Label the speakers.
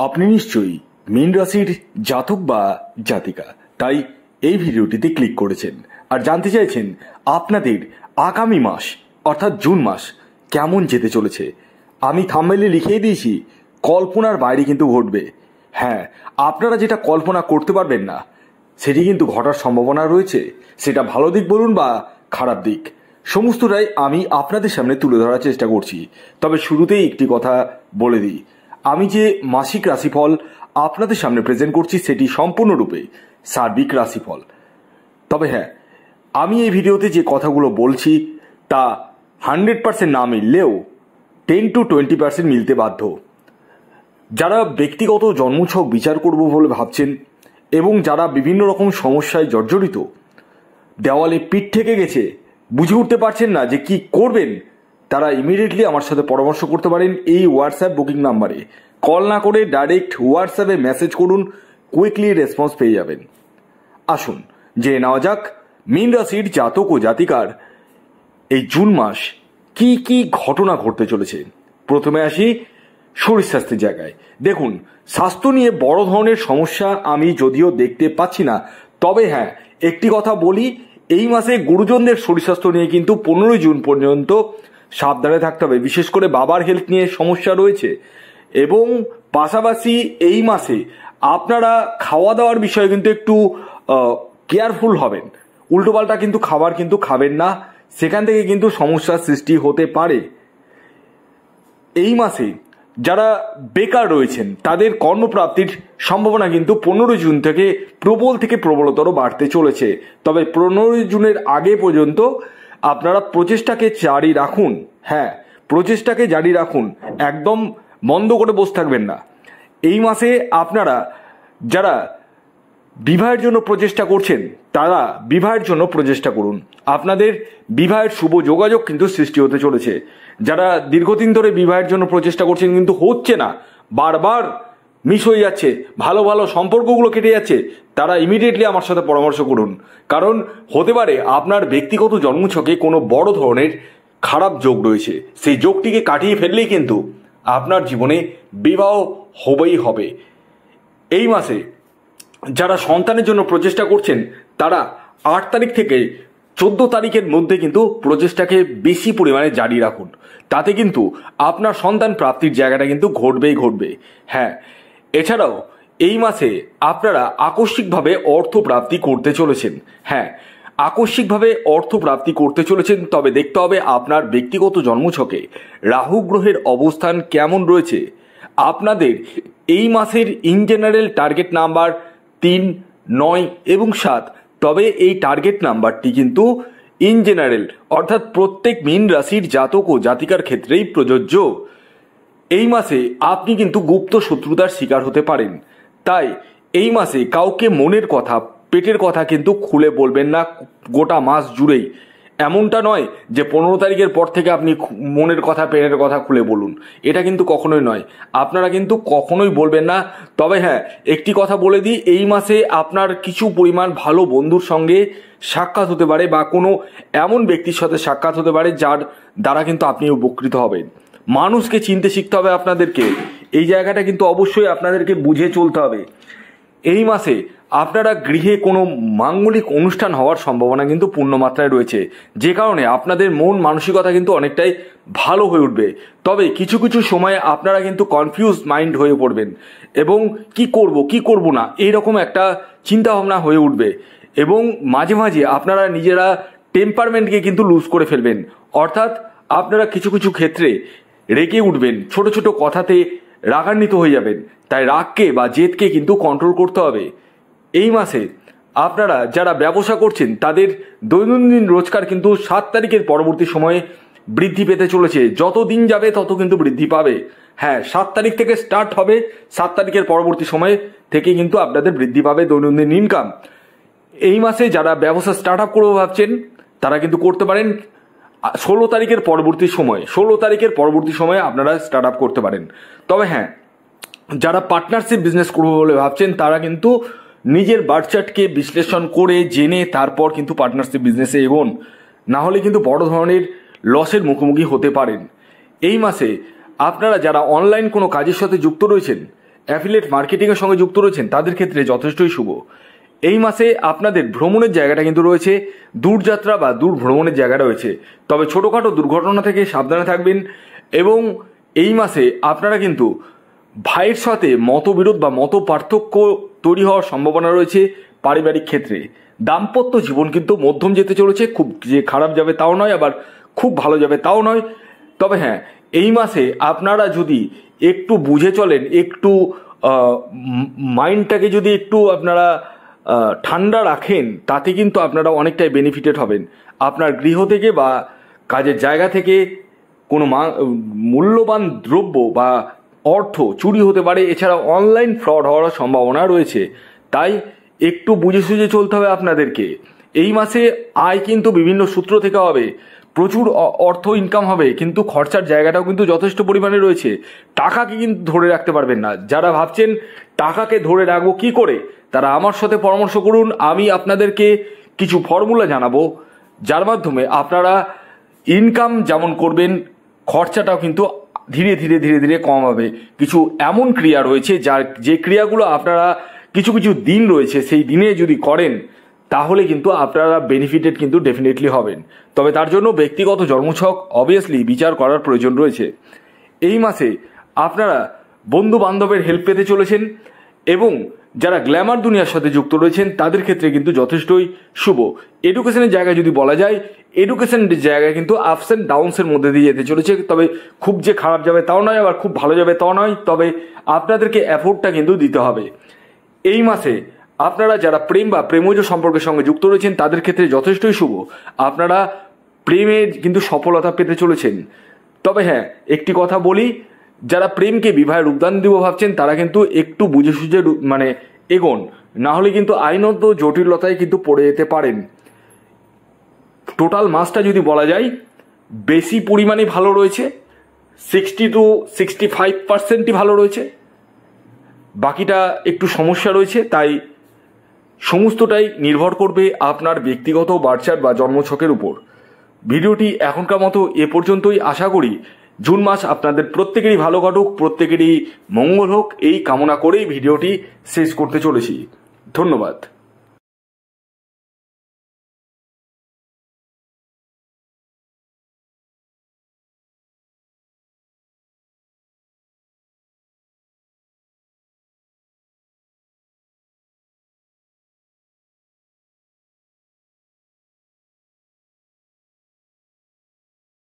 Speaker 1: আপনি নিশ্চয়ই মীন রাশির জাতক বা জাতিকা, তাই এই ভিডিওটিতে ক্লিক করেছেন আর জানতে চাইছেন আপনাদের আগামী মাস অর্থাৎ জুন মাস কেমন যেতে চলেছে। আমি থাম্বনেইলে লিখিয়ে দিয়েছি, কল্পনার বাইরে কিন্তু ঘটবে। হ্যাঁ, আপনারা যেটা কল্পনা করতে পারবেন না সেটি কিন্তু ঘটার সম্ভাবনা রয়েছে। সেটা ভালো দিক বলুন বা খারাপ দিক, সমস্তটাই আমি আপনাদের সামনে তুলে ধরার চেষ্টা করছি। তবে শুরুতেই একটি কথা বলে দিই, আমি যে মাসিক রাশিফল আপনাদের সামনে প্রেজেন্ট করছি সেটি সম্পূর্ণরূপে সার্বিক রাশিফল। তবে হ্যাঁ, আমি এই ভিডিওতে যে কথাগুলো বলছি তা 100% না মিললেও 10 to 20% মিলতে বাধ্য। যারা ব্যক্তিগত জন্মছক বিচার করব বলে ভাবছেন এবং যারা বিভিন্ন রকম সমস্যায় জর্জরিত, দেওয়ালে পিঠ থেকে গেছে, বুঝে উঠতে পারছেন না যে কি করবেন, তারা ইমিডিয়েটলি আমার সাথে পরামর্শ করতে পারেন এই হোয়াটসঅ্যাপ বুকিং নাম্বারে। কল না করে ডাইরেক্ট হোয়াটসঅ্যাপে মেসেজ করুন, কুইকলি রেসপন্স পেয়ে যাবেন। আসুন জেনে নেওয়া যাক মীন রাশির জাতক ও জাতিকার এই জুন মাস কি কি ঘটনা ঘটতে চলেছে। প্রথমে আসি শরীর স্বাস্থ্যের জায়গায়। দেখুন, স্বাস্থ্য নিয়ে বড় ধরনের সমস্যা আমি যদিও দেখতে পাচ্ছি না, তবে হ্যাঁ একটি কথা বলি, এই মাসে গুরুজনদের শরীর স্বাস্থ্য নিয়ে কিন্তু 15 জুন পর্যন্ত সাবধানে থাকতে হবে। বিশেষ করে বাবার হেলথ নিয়ে সমস্যা রয়েছে এবং পাশাপাশি এই মাসে আপনারা খাওয়া দাওয়ার বিষয়ে কিন্তু একটু কেয়ারফুল হবেন। উল্টোপাল্টা কিন্তু খাবার কিন্তু খাবেন না, সেখান থেকে কিন্তু সমস্যার সৃষ্টি হতে পারে। এই মাসে যারা বেকার রয়েছেন তাদের কর্মপ্রাপ্তির সম্ভাবনা কিন্তু 15 জুন থেকে প্রবলতর বাড়তে চলেছে। তবে 15 জুনের আগে পর্যন্ত আপনারা প্রচেষ্টাকে জারি রাখুন। হ্যাঁ, প্রচেষ্টাকে জারি রাখুন, একদম বন্ধ করে বসে থাকবেন না। এই মাসে আপনারা যারা বিবাহের জন্য প্রচেষ্টা করছেন তারা বিবাহের জন্য প্রচেষ্টা করুন। আপনাদের বিবাহের শুভ যোগাযোগ কিন্তু সৃষ্টি হতে চলেছে। যারা দীর্ঘদিন ধরে বিবাহের জন্য প্রচেষ্টা করছেন কিন্তু হচ্ছে না, বারবার মিস হয়ে যাচ্ছে, ভালো ভালো সম্পর্কগুলো কেটে যাচ্ছে, তারা ইমিডিয়েটলি আমার সাথে পরামর্শ করুন। কারণ হতে পারে আপনার ব্যক্তিগত জন্মছকে কোনো বড় ধরনের খারাপ যোগ রয়েছে, সেই যোগটিকে কাটিয়ে ফেললেই কিন্তু আপনার জীবনে বিবাহ হবেই হবে। এই মাসে যারা সন্তানের জন্য প্রচেষ্টা করছেন তারা 8 তারিখ থেকে 14 তারিখের মধ্যে কিন্তু প্রচেষ্টাকে বেশি পরিমাণে জারি রাখুন। তাতে কিন্তু আপনার সন্তান প্রাপ্তির জায়গাটা কিন্তু ঘটবেই ঘটবে। হ্যাঁ, এছাড়াও এই মাসে আপনারা আকস্মিকভাবে অর্থ প্রাপ্তি করতে চলেছেন। হ্যাঁ, আকস্মিকভাবে অর্থ প্রাপ্তি করতে চলেছেন, তবে দেখতে হবে আপনার ব্যক্তিগত জন্মছকে রাহু গ্রহের অবস্থান কেমন রয়েছে। আপনাদের এই মাসের ইন জেনারেল টার্গেট নাম্বার 3, 9 এবং 7। তবে এই টার্গেট নাম্বারটি কিন্তু ইন জেনারেল অর্থাৎ প্রত্যেক মীন রাশির জাতক ও জাতিকার ক্ষেত্রেই প্রযোজ্য। এই মাসে আপনি কিন্তু গুপ্ত শত্রুতার শিকার হতে পারেন, তাই এই মাসে কাউকে মনের কথা পেটের কথা কিন্তু খুলে বলবেন না গোটা মাস জুড়েই। এমনটা নয় যে 15 তারিখের পর থেকে আপনি মনের কথা পেটের কথা খুলে বলুন, এটা কিন্তু কখনোই নয়। আপনারা কিন্তু কখনোই বলবেন না। তবে হ্যাঁ, একটি কথা বলে দিই, এই মাসে আপনার কিছু পরিমাণ ভালো বন্ধুর সঙ্গে সাক্ষাৎ হতে পারে বা কোনো এমন ব্যক্তির সাথে সাক্ষাৎ হতে পারে যার দ্বারা কিন্তু আপনি উপকৃত হবেন। মানুষকে চিনতে শিখতে হবে আপনাদেরকে, এই জায়গাটা কিন্তু অবশ্যই আপনাদেরকে বুঝে চলতে হবে। এই মাসে আপনারা গৃহে কোনো মাঙ্গলিক অনুষ্ঠান হওয়ার সম্ভাবনা কিন্তু পূর্ণমাত্রায় রয়েছে, যে কারণে আপনাদের মন মানসিকতা কিন্তু অনেকটাই ভালো হয়ে উঠবে। তবে কিছু কিছু সময়ে আপনারা কিন্তু কনফিউজ মাইন্ড হয়ে পড়বেন এবং কি করব না এইরকম একটা চিন্তাভাবনা হয়ে উঠবে এবং মাঝে মাঝে আপনারা নিজেরা টেম্পারমেন্টকে কিন্তু লুজ করে ফেলবেন। অর্থাৎ আপনারা কিছু কিছু ক্ষেত্রে রেগে উঠবেন, ছোট ছোট কথাতে রাগান্বিত হয়ে যাবেন। তাই রাগকে বা জেদকে কিন্তু কন্ট্রোল করতে হবে। এই মাসে আপনারা যারা ব্যবসা করছেন তাদের দৈনন্দিন রোজগার কিন্তু 7 তারিখের পরবর্তী সময়ে বৃদ্ধি পেতে চলেছে। যত দিন যাবে তত কিন্তু বৃদ্ধি পাবে। হ্যাঁ, 7 তারিখ থেকে স্টার্ট হবে, 7 তারিখের পরবর্তী সময় থেকে কিন্তু আপনাদের বৃদ্ধি পাবে দৈনন্দিন ইনকাম। এই মাসে যারা ব্যবসা স্টার্ট আপ করবো ভাবছেন তারা কিন্তু করতে পারেন 16 তারিখের পরবর্তী সময়ে আপনারা স্টার্ট আপ করতে পারেন। তবে হ্যাঁ, যারা পার্টনারশিপ বিজনেস করবো বলে ভাবছেন তারা কিন্তু নিজের বার্থ চার্টকে বিশ্লেষণ করে জেনে তারপর কিন্তু পার্টনারশিপ বিজনেসে এগোন, না হলে কিন্তু বড় ধরনের লসের মুখোমুখি হতে পারেন। এই মাসে আপনারা যারা অনলাইন কোনো কাজের সাথে যুক্ত রয়েছেন অ্যাফিলিয়েট মার্কেটিংয়ের সঙ্গে যুক্ত রয়েছেন তাদের ক্ষেত্রে যথেষ্টই শুভ। এই মাসে আপনাদের ভ্রমণের জায়গাটা কিন্তু রয়েছে, দূরযাত্রা বা দূর ভ্রমণের জায়গা রয়েছে, তবে ছোটোখাটো দুর্ঘটনা থেকে সাবধানে থাকবেন। এবং এই মাসে আপনারা কিন্তু ভাইয়ের সাথে মতবিরোধ বা মত পার্থক্য তৈরি হওয়ার সম্ভাবনা রয়েছে পারিবারিক ক্ষেত্রে। দাম্পত্য জীবন কিন্তু মধ্যম যেতে চলেছে, খুব যে খারাপ যাবে তাও নয়, আবার খুব ভালো যাবে তাও নয়। তবে হ্যাঁ, এই মাসে আপনারা যদি একটু বুঝে চলেন, একটু মাইন্ডটাকে যদি একটু আপনারা ঠান্ডা রাখেন, তাতে কিন্তু আপনারা অনেকটাই বেনিফিটেড হবেন। আপনার গৃহ থেকে বা কাজের জায়গা থেকে কোনো মূল্যবান দ্রব্য বা অর্থ চুরি হতে পারে, এছাড়া অনলাইন ফ্রড হওয়ার সম্ভাবনা রয়েছে। তাই একটু বুঝে সুঝে চলতে হবে আপনাদেরকে। এই মাসে আয় কিন্তু বিভিন্ন সূত্র থেকে হবে, প্রচুর অর্থ ইনকাম হবে, কিন্তু খরচার জায়গাটাও কিন্তু যথেষ্ট পরিমাণে রয়েছে। টাকাকে কিন্তু ধরে রাখতে পারবেন না। যারা ভাবছেন টাকাকে ধরে রাখবো কি করে, তারা আমার সাথে পরামর্শ করুন। আমি আপনাদেরকে কিছু ফর্মুলা জানাবো, যার মাধ্যমে আপনারা ইনকাম যেমন করবেন, খরচাটাও কিন্তু ধীরে ধীরে ধীরে ধীরে কম হবে। কিছু এমন ক্রিয়া রয়েছে যে ক্রিয়াগুলো আপনারা কিছু কিছু দিন রয়েছে, সেই দিনে যদি করেন তাহলে কিন্তু আপনারা বেনিফিটেড কিন্তু ডেফিনেটলি হবেন। তবে তার জন্য ব্যক্তিগত জন্মছক অবভিয়াসলি বিচার করার প্রয়োজন রয়েছে। এই মাসে আপনারা বন্ধু বান্ধবের হেল্প পেতে চলেছেন, এবং যারা গ্ল্যামার দুনিয়ার সাথে যুক্ত রয়েছেন তাদের ক্ষেত্রে কিন্তু যথেষ্টই শুভ। এডুকেশনের জায়গায় যদি বলা যায়, এডুকেশনের জায়গায় কিন্তু আপস অ্যান্ড ডাউনসের মধ্যে দিয়ে যেতে চলেছে। তবে খুব যে খারাপ যাবে তাও নয়, আবার খুব ভালো যাবে তাও নয়, তবে আপনাদেরকে এফোর্টটা কিন্তু দিতে হবে। এই মাসে আপনারা যারা প্রেম বা প্রেমজ সম্পর্কের সঙ্গে যুক্ত রয়েছেন তাদের ক্ষেত্রে যথেষ্টই শুভ। আপনারা প্রেমে কিন্তু সফলতা পেতে চলেছেন। তবে হ্যাঁ, একটি কথা বলি, যারা প্রেমকে বিবাহের রূপদান দিব ভাবছেন তারা কিন্তু একটু বুঝে সুঝে এগোন, না হলে কিন্তু আইনত জটিলতায় কিন্তু পড়ে যেতে পারেন। টোটাল মাসটা যদি বলা যায়, বেশি পরিমাণে ভালো রয়েছে, 60 to 65% ভালো রয়েছে, বাকিটা একটু সমস্যা রয়েছে। তাই সমস্তটাই নির্ভর করবে আপনার ব্যক্তিগত বার্চার বা জন্মছকের উপর। ভিডিওটি এখনকার মতো এ পর্যন্তই। আশা করি জুন মাস আপনাদের প্রত্যেকেরই ভালো কাটুক, প্রত্যেকেরই মঙ্গল হোক, এই কামনা করেই ভিডিওটি শেষ করতে চলেছি। ধন্যবাদ।